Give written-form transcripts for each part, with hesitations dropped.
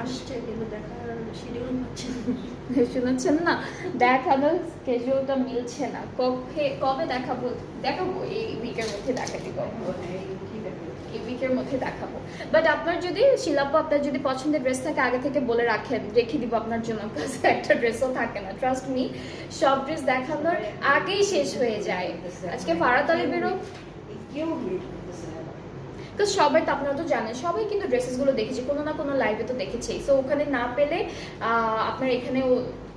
আসছে কিন্তু দেখার শিডিউল হচ্ছে না। শুনেছেন না, দেখানোর স্কেজুলটা মিলছে না। কবে দেখাবো? দেখাবো এই উইকের মধ্যে দেখাতে পারবো, এই উইকের মধ্যে দেখাবো। বাট আপনার যদি শিলাপু আপনার যদি পছন্দের ড্রেস থাকে আগে থেকে বলে রাখেন, রেখে দিব আপনার জন্য, একটা ড্রেসও থাকে না। ট্রাস্ট মি, সব ড্রেস দেখানোর আগেই শেষ হয়ে যায়। আজকে ফারাতালি বেরো, তো সবাই তো আপনারা তো জানেন, সবাই কিন্তু ড্রেসেসগুলো দেখেছে, কোনো না কোনো লাইভে তো দেখেছেই। সো ওখানে না পেলে আপনারা এখানেও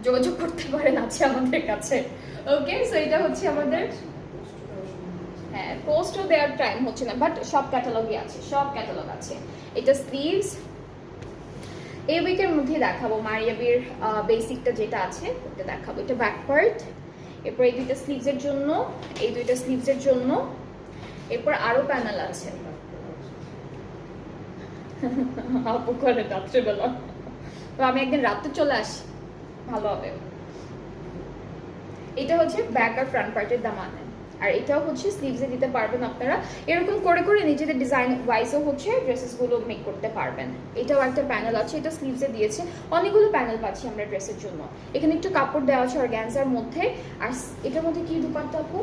যোগাযোগ করতে পারেন, আছে আমাদের কাছে। ওকে, সো এটা হচ্ছে আমাদের, হ্যাঁ পোস্টও দেওয়ার টাইম হচ্ছে না, বাট সব ক্যাটালগই আছে, সব ক্যাটালগ আছে। এটা স্লিভস এই উইকের মধ্যে দেখাবো। মারিয়াবির বেসিকটা যেটা আছে ওটা দেখাবো, এটা ব্যাক পার্ট। এরপর এই দুইটা স্লিভসের জন্য, এই দুইটা স্লিভসের জন্য, এরপর আরো প্যানেল আছে। আপু করে রাত্রেবেলা, তো আমি একদিন রাত্রে চলে আসি, ভালো হবে। এটা হচ্ছে ব্যাক আর ফ্রন্ট পার্টের দাম আনেন, আর এটাও হচ্ছে স্লিভসে দিতে পারবেন আপনারা। এরকম করে করে নিজেদের ডিজাইন ওয়াইজও হচ্ছে ড্রেসেসগুলো মেক করতে পারবেন। এটাও একটা প্যানেল আছে, এটা স্লিভসে দিয়েছে। অনেকগুলো প্যানেল পাচ্ছি আমরা ড্রেসের জন্য। এখানে একটু কাপড় দেওয়া আছে অর্গানজার মধ্যে। আর এটার মধ্যে কি দুপাট্টা আপু?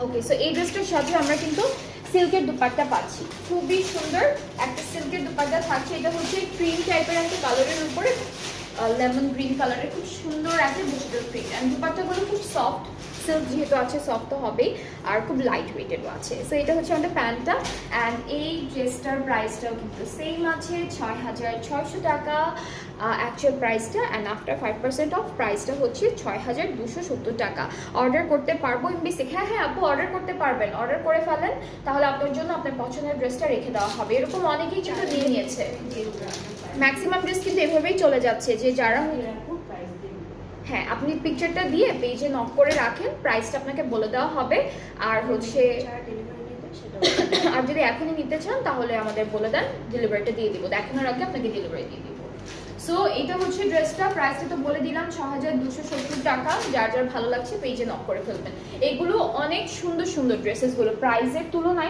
ওকে, সো এই ড্রেসটার সাথে আমরা কিন্তু সিল্কের দুপাট্টা পাচ্ছি, খুবই সুন্দর একটা সিল্কের দুপাট্টা থাকছে। এটা হচ্ছে ক্রিম টাইপের একটা কালারের উপরে লেমন গ্রিন কালারের, খুব সুন্দর একটা ডিজিটাল প্রিন্ট। আর দুপাট্টাগুলো খুব সফট, সিল্ক যেহেতু আছে সফট তো হবেই, আর খুব লাইট ওয়েটেডও আছে। সো এটা হচ্ছে আমাদের প্যান্টটা। অ্যান্ড এই ড্রেসটার প্রাইসটাও কিন্তু সেম আছে, 6,600 টাকা অ্যাকচুয়াল প্রাইসটা। অ্যান্ড আফটার 5% অফ প্রাইসটা হচ্ছে 6,270 টাকা। অর্ডার করতে পারবো এমবিসি? হ্যাঁ হ্যাঁ আপু, অর্ডার করতে পারবেন, অর্ডার করে ফেলেন, তাহলে আপনার জন্য আপনার পছন্দের ড্রেসটা রেখে দেওয়া হবে। এরকম অনেকেই কিন্তু নিয়ে নিয়েছে, ম্যাক্সিমাম ড্রেস কিন্তু এভাবেই চলে যাচ্ছে, যে যারা, হ্যাঁ আপনি পিকচারটা দিয়ে পেজে নক করে রাখেন, প্রাইসটা আপনাকে বলে দেওয়া হবে। আর হচ্ছে আর যদি এখনই নিতে চান তাহলে আমাদের বলে দেন, ডেলিভারিটা দিয়ে দিব, দেখানোর আগে আপনাকে ডেলিভারি দিয়ে দিব। সো এটা হচ্ছে ড্রেসটা, প্রাইসটা তো বলে দিলাম 6,270 টাকা। যার যার ভালো লাগছে পেজে নক করে ফেলবেন। এগুলো অনেক সুন্দর সুন্দর ড্রেসেসগুলো, প্রাইসের তুলনায়